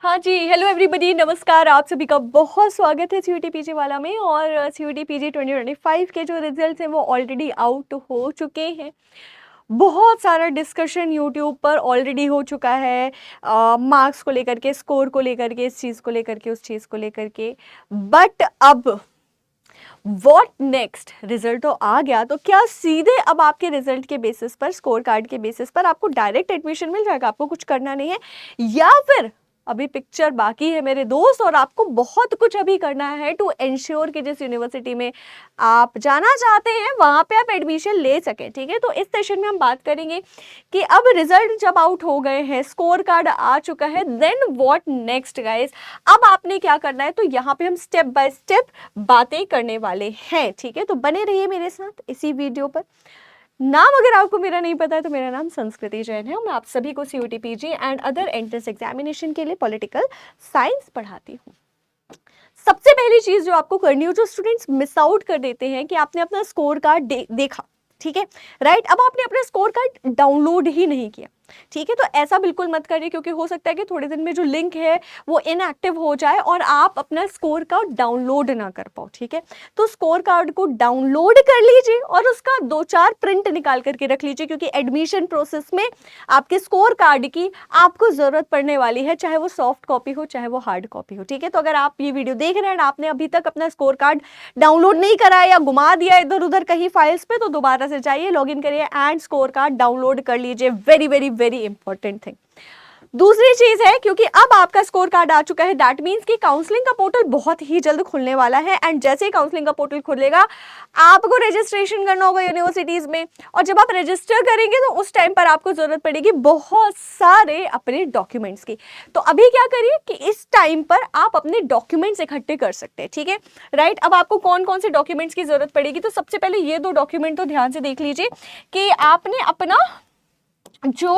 हाँ जी, hello everybody, नमस्कार। आप सभी का बहुत स्वागत है सीयूटी पीजी वाला में। और सीयूटी पीजी 2025 के जो रिजल्ट्स हैं वो ऑलरेडी आउट हो चुके हैं। बहुत सारा डिस्कशन यूट्यूब पर ऑलरेडी हो चुका है, मार्क्स को लेकर के, स्कोर को लेकर के, इस चीज़ को लेकर के, उस चीज़ को लेकर के। बट अब व्हाट नेक्स्ट? रिजल्ट तो आ गया, तो क्या सीधे अब आपके रिजल्ट के बेसिस पर, स्कोर कार्ड के बेसिस पर आपको डायरेक्ट एडमिशन मिल जाएगा, आपको कुछ करना नहीं है? या फिर अभी पिक्चर बाकी है मेरे दोस्त, और आपको बहुत कुछ अभी करना है टू एंश्योर कि जिस यूनिवर्सिटी में आप जाना चाहते हैं वहां पे आप एडमिशन ले सकें। ठीक है, तो इस सेशन में हम बात करेंगे कि अब रिजल्ट जब आउट हो गए हैं, स्कोर कार्ड आ चुका है, देन व्हाट नेक्स्ट गाइस? अब आपने क्या करना है, तो यहाँ पे हम स्टेप बाय स्टेप बातें करने वाले हैं। ठीक है, तो बने रहिए मेरे साथ इसी वीडियो पर। नाम अगर आपको मेरा नहीं पता है तो मेरा नाम संस्कृति जैन है और मैं आप सभी को CUET PG and other entrance examination के लिए पॉलिटिकल साइंस पढ़ाती हूँ। सबसे पहली चीज जो आपको करनी हो, जो स्टूडेंट्स मिस आउट कर देते हैं कि आपने अपना स्कोर कार्ड देखा, ठीक है, राइट, अब आपने अपना स्कोर कार्ड डाउनलोड ही नहीं किया। ठीक है, तो ऐसा बिल्कुल मत करिए, क्योंकि हो सकता है कि थोड़े दिन में जो लिंक है वो इनएक्टिव हो जाए और आप अपना स्कोर कार्ड डाउनलोड ना कर पाओ। ठीक है, तो स्कोर कार्ड को डाउनलोड कर लीजिए और उसका 2-4 प्रिंट निकाल करके रख लीजिए, क्योंकि एडमिशन प्रोसेस में आपके स्कोर कार्ड की आपको जरूरत पड़ने वाली है, चाहे वो सॉफ्ट कॉपी हो चाहे वो हार्ड कॉपी हो। ठीक है, तो अगर आप ये वीडियो देख रहे हैं और आपने अभी तक अपना स्कोर कार्ड डाउनलोड नहीं करा या घुमा दिया इधर उधर कहीं फाइल्स पे, तो दोबारा से जाइए, लॉगिन करिए एंड स्कोर कार्ड डाउनलोड कर लीजिए। Very very very important thing. दूसरी चीज है, क्योंकि अब आपका स्कोर कार्ड आ चुका है, दैट मींस कि काउंसलिंग का पोर्टल बहुत ही जल्द खुलने वाला है। एंड जैसे ही काउंसलिंग का पोर्टल खुलेगा आपको रजिस्ट्रेशन करना होगा यूनिवर्सिटीज में, और जब आप रजिस्टर करेंगे तो उस टाइम पर आपको जरूरत पड़ेगी बहुत सारे अपने डॉक्यूमेंट्स की। तो अभी क्या करिए कि इस टाइम पर आप अपने डॉक्यूमेंट्स इकट्ठे कर सकते हैं। ठीक है, राइट, अब आपको कौन कौन से डॉक्यूमेंट्स की जरूरत पड़ेगी, तो सबसे पहले ये 2 डॉक्यूमेंट तो ध्यान से देख लीजिए कि आपने अपना जो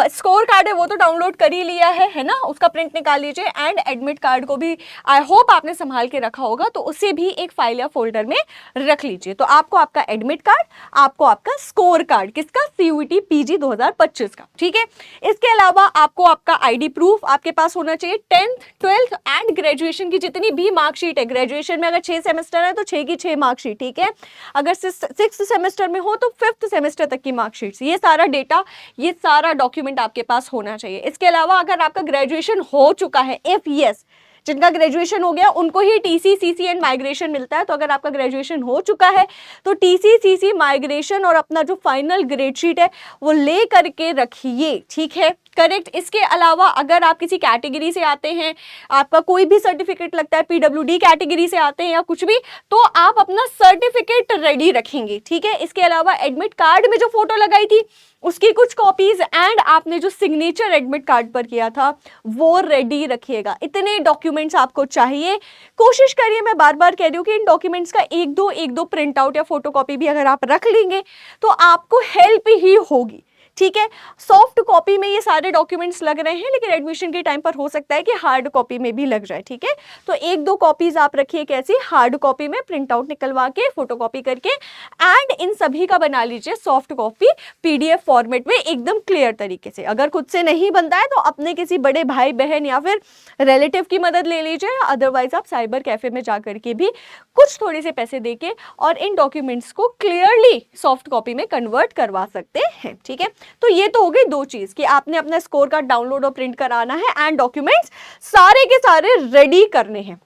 स्कोर कार्ड है वो तो डाउनलोड कर ही लिया है ना, उसका प्रिंट निकाल लीजिए। एंड एडमिट कार्ड को भी आई होप आपने संभाल के रखा होगा, तो उसे भी एक फाइल या फोल्डर में रख लीजिए। तो आपको आपका एडमिट कार्ड, आपको आपका स्कोर कार्ड, किसका? सीयूटी पीजी 2025 का। ठीक है, इसके अलावा आपको आपका आईडी प्रूफ आपके पास होना चाहिए। 10th 12th एंड ग्रेजुएशन की जितनी भी मार्कशीट है, ग्रेजुएशन में अगर 6 सेमेस्टर है तो 6 की 6 मार्कशीट। ठीक है, अगर 6th सेमेस्टर में हो तो 5th सेमेस्टर तक की मार्कशीट, ये सारा डेटा, ये सारा डॉक्यूमेंट आपके पास होना चाहिए। इसके अलावा अगर आपका ग्रेजुएशन हो चुका है, इफ यस, जिनका ग्रेजुएशन हो गया उनको ही टीसी सीसी एंड माइग्रेशन मिलता है, तो अगर आपका ग्रेजुएशन हो चुका है तो टीसी सीसी माइग्रेशन और अपना जो फाइनल ग्रेड शीट है वो ले करके रखिए। ठीक है, करेक्ट। इसके अलावा अगर आप किसी कैटेगरी से आते हैं, आपका कोई भी सर्टिफिकेट लगता है, पीडब्ल्यूडी कैटेगरी से आते हैं या कुछ भी, तो आप अपना सर्टिफिकेट रेडी रखेंगे। ठीक है, इसके अलावा एडमिट कार्ड में जो फोटो लगाई थी उसकी कुछ कॉपीज एंड आपने जो सिग्नेचर एडमिट कार्ड पर किया था वो रेडी रखिएगा। इतने डॉक्यूमेंट्स आपको चाहिए। कोशिश करिए, मैं बार बार कह रही हूँ कि इन डॉक्यूमेंट्स का एक दो प्रिंट आउट या फोटोकॉपी भी अगर आप रख लेंगे तो आपको हेल्प ही होगी। ठीक है, सॉफ्ट कॉपी में ये सारे डॉक्यूमेंट्स लग रहे हैं, लेकिन एडमिशन के टाइम पर हो सकता है कि हार्ड कॉपी में भी लग जाए। ठीक है, तो 1-2 कॉपीज आप रखिए, कैसी? हार्ड कॉपी में प्रिंट आउट निकलवा के, फोटोकॉपी करके, एंड इन सभी का बना लीजिए सॉफ्ट कॉपी पीडीएफ फॉर्मेट में एकदम क्लियर तरीके से। अगर खुद से नहीं बनता है तो अपने किसी बड़े भाई बहन या फिर रिलेटिव की मदद ले लीजिए, अदरवाइज आप साइबर कैफे में जाकर के भी कुछ थोड़े से पैसे देके और इन डॉक्यूमेंट्स को क्लियरली सॉफ्ट कॉपी में कन्वर्ट करवा सकते हैं। ठीक है, तो ये तो हो गई 2 चीज कि आपने अपना स्कोर कार्ड डाउनलोड और प्रिंट कराना है एंड डॉक्यूमेंट्स सारे के सारे रेडी करने हैं।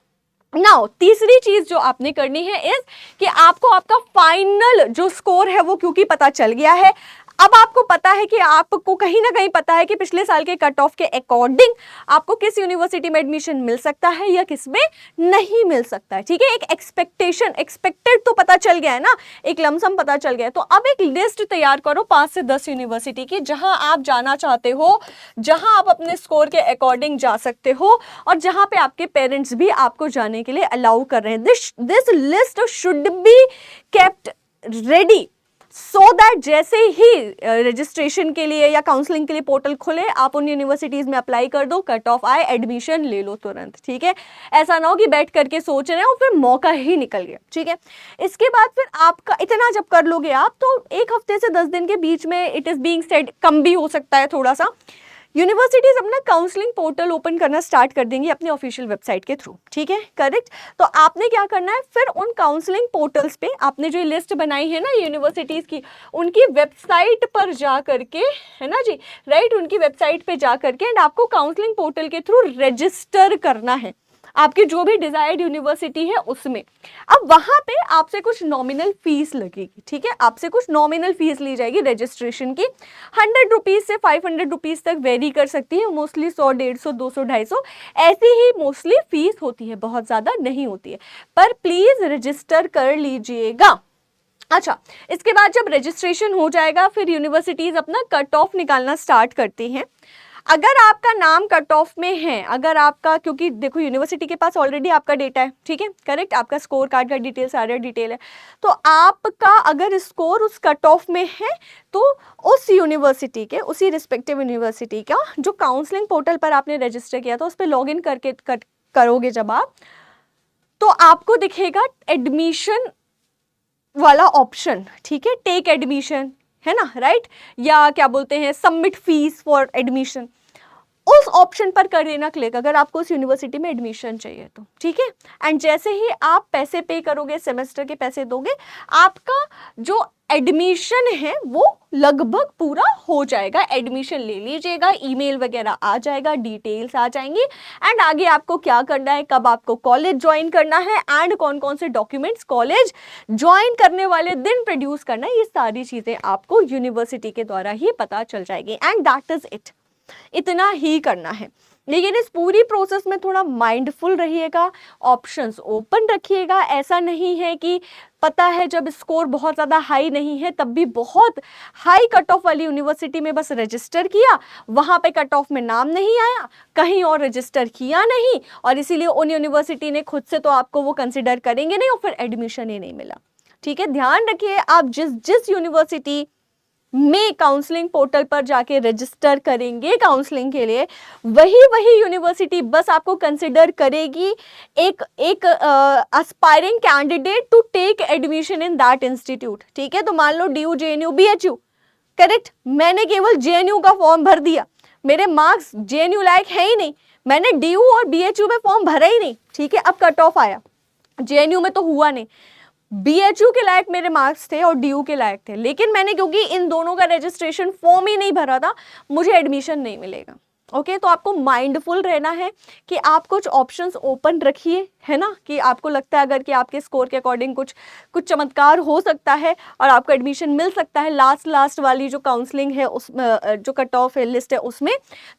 नाउ तीसरी चीज जो आपने करनी है इज कि आपको आपका फाइनल जो स्कोर है वो क्योंकि पता चल गया है, अब आपको पता है कि आपको कहीं ना कहीं पता है कि पिछले साल के कट ऑफ के अकॉर्डिंग आपको किस यूनिवर्सिटी में एडमिशन मिल सकता है या किस में नहीं मिल सकता है। ठीक है, एक एक्सपेक्टेड तो पता चल गया है ना, एक लमसम पता चल गया है। तो अब एक लिस्ट तैयार करो 5 से 10 यूनिवर्सिटी की, जहां आप जाना चाहते हो, जहां आप अपने स्कोर के अकॉर्डिंग जा सकते हो और जहां पे आपके पेरेंट्स भी आपको जाने के लिए अलाउ कर रहे हैं। This list should be kept ready so that जैसे ही रजिस्ट्रेशन के लिए या काउंसलिंग के लिए पोर्टल खुले आप उन यूनिवर्सिटीज में अप्लाई कर दो, कट ऑफ आए, एडमिशन ले लो तुरंत। ठीक है, ऐसा ना हो कि बैठ करके सोच रहे हैं और फिर मौका ही निकल गया। ठीक है, इसके बाद फिर आपका इतना जब कर लोगे आप, तो 1 हफ्ते से 10 दिन के बीच में, इट इज बीइंग सेड, कम भी हो सकता है थोड़ा सा, यूनिवर्सिटीज अपना काउंसलिंग पोर्टल ओपन करना स्टार्ट कर देंगी अपनी ऑफिशियल वेबसाइट के थ्रू, ठीक है, करेक्ट। तो आपने क्या करना है, फिर उन काउंसलिंग पोर्टल्स पे आपने जो लिस्ट बनाई है ना यूनिवर्सिटीज की, उनकी वेबसाइट पर जा करके, है ना जी, राइट, उनकी वेबसाइट पे जा करके एंड आपको काउंसलिंग पोर्टल के थ्रू रजिस्टर करना है आपकी जो भी डिजायर्ड यूनिवर्सिटी है उसमें। अब वहां पे आपसे कुछ नॉमिनल फीस लगेगी, ठीक है, आपसे कुछ नॉमिनल फीस ली जाएगी रजिस्ट्रेशन की, 100 रुपीज से 500 रुपीज तक वेरी कर सकती है, मोस्टली 100, 150, 200, 250 ऐसी ही मोस्टली फीस होती है, बहुत ज्यादा नहीं होती है, पर प्लीज रजिस्टर कर लीजिएगा। अच्छा, इसके बाद जब रजिस्ट्रेशन हो जाएगा फिर यूनिवर्सिटीज अपना कट ऑफ निकालना स्टार्ट करती हैं। अगर आपका नाम कट ऑफ में है, अगर आपका, क्योंकि देखो यूनिवर्सिटी के पास ऑलरेडी आपका डेटा है, ठीक है, करेक्ट, आपका स्कोर कार्ड का डिटेल, सारा डिटेल है, तो आपका अगर स्कोर उस कट ऑफ में है तो उस यूनिवर्सिटी के, उसी रिस्पेक्टिव यूनिवर्सिटी का जो काउंसलिंग पोर्टल पर आपने रजिस्टर किया था उस पर लॉग इन करके करोगे जब आप, तो आपको दिखेगा एडमिशन वाला ऑप्शन, ठीक है, टेक एडमिशन, है ना, राइट, या क्या बोलते हैं सबमिट फीस फॉर एडमिशन, उस ऑप्शन पर कर देना क्लिक अगर आपको उस यूनिवर्सिटी में एडमिशन चाहिए तो, ठीक है। एंड जैसे ही आप पैसे पे करोगे, सेमेस्टर के पैसे दोगे, आपका जो एडमिशन है वो लगभग पूरा हो जाएगा, एडमिशन ले लीजिएगा, ईमेल वगैरह आ जाएगा, डिटेल्स आ जाएंगी एंड आगे आपको क्या करना है, कब आपको कॉलेज ज्वाइन करना है एंड कौन कौन से डॉक्यूमेंट्स कॉलेज ज्वाइन करने वाले दिन प्रोड्यूस करना है, ये सारी चीजें आपको यूनिवर्सिटी के द्वारा ही पता चल जाएगी एंड दैट इज इट, इतना ही करना है। लेकिन इस पूरी प्रोसेस में थोड़ा माइंडफुल रहिएगा, ऑप्शंस ओपन रखिएगा, ऐसा नहीं है कि पता है जब स्कोर बहुत ज़्यादा हाई नहीं है तब भी बहुत हाई कट ऑफ वाली यूनिवर्सिटी में बस रजिस्टर किया, वहाँ पे कट ऑफ में नाम नहीं आया, कहीं और रजिस्टर किया नहीं और इसीलिए उन यूनिवर्सिटी ने खुद से तो आपको वो कंसिडर करेंगे नहीं और फिर एडमिशन ही नहीं मिला, ठीक है। ध्यान रखिए, आप जिस यूनिवर्सिटी में काउंसलिंग पोर्टल पर जाके रजिस्टर करेंगे काउंसलिंग के लिए, वही यूनिवर्सिटी बस आपको कंसिडर करेगी एक aspiring candidate to take admission in that institute, ठीक है। तो मान लो DU, JNU, BHU, करेक्ट, मैंने केवल JNU का फॉर्म भर दिया, मेरे मार्क्स JNU लायक है ही नहीं, मैंने DU और BHU में फॉर्म भरा ही नहीं, ठीक है, अब कट ऑफ आया, JNU में तो हुआ नहीं, BHU के लायक मेरे मार्क्स थे और DU के लायक थे, लेकिन मैंने क्योंकि इन दोनों का रजिस्ट्रेशन फॉर्म ही नहीं भरा था, मुझे एडमिशन नहीं मिलेगा। ओके, तो आपको माइंडफुल रहना है कि आप कुछ ऑप्शंस ओपन रखिए, है ना, कि आपको लगता है अगर कि आपके स्कोर के अकॉर्डिंग कुछ चमत्कार हो सकता है और आपको एडमिशन मिल सकता है लास्ट वाली जो काउंसलिंग है उस जो कट ऑफ है लिस्ट है उसमें,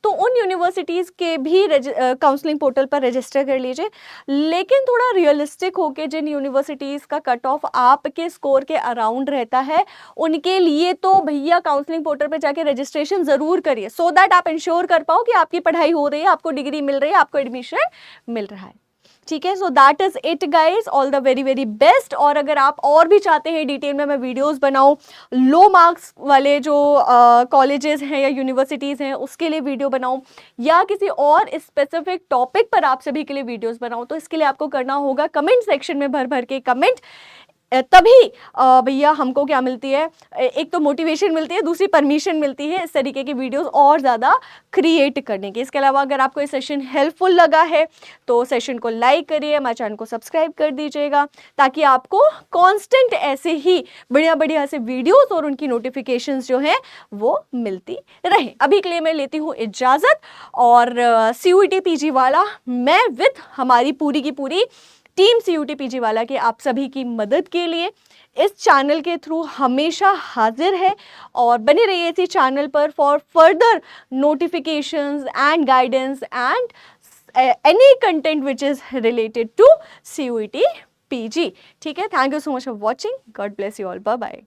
तो उन यूनिवर्सिटीज़ के भी काउंसलिंग पोर्टल पर रजिस्टर कर लीजिए। लेकिन थोड़ा रियलिस्टिक होके जिन यूनिवर्सिटीज़ का कट ऑफ आपके स्कोर के अराउंड रहता है उनके लिए तो भैया काउंसलिंग पोर्टल पर जाके रजिस्ट्रेशन ज़रूर करिए, सो दैट आप इंश्योर कर पाओ कि आपकी पढ़ाई हो रही है, आपको डिग्री मिल रही है, आपको एडमिशन मिल रहा है, ठीक है। So that is it guys, all the very very best. और अगर आप और भी चाहते हैं डिटेल में मैं वीडियोस बनाऊं, लो मार्क्स वाले जो कॉलेजेस हैं या यूनिवर्सिटीज़ हैं उसके लिए वीडियो बनाऊं, या किसी और स्पेसिफिक टॉपिक पर आप सभी के लिए वीडियोस बनाऊं, तो इसके लिए आपको करना होगा कमेंट सेक्शन में भर भर के कमेंट, तभी भैया हमको क्या मिलती है, एक तो मोटिवेशन मिलती है, दूसरी परमिशन मिलती है इस तरीके की वीडियोस और ज़्यादा क्रिएट करने की। इसके अलावा अगर आपको ये सेशन हेल्पफुल लगा है तो सेशन को लाइक करिए, हमारे चैनल को सब्सक्राइब कर दीजिएगा ताकि आपको कांस्टेंट ऐसे ही बढ़िया बढ़िया से वीडियोस और उनकी नोटिफिकेशंस जो हैं वो मिलती रहे। अभी के लिए मैं लेती हूँ इजाज़त और CUET PG वाला मैं विथ हमारी पूरी की पूरी टीम CUET PG वाला के आप सभी की मदद के लिए इस चैनल के थ्रू हमेशा हाजिर है और बने रहिए इसी चैनल पर for further notifications and guidance and any content which is related to CUET PG, ठीक है। Thank you so much for watching, God bless you all, bye bye.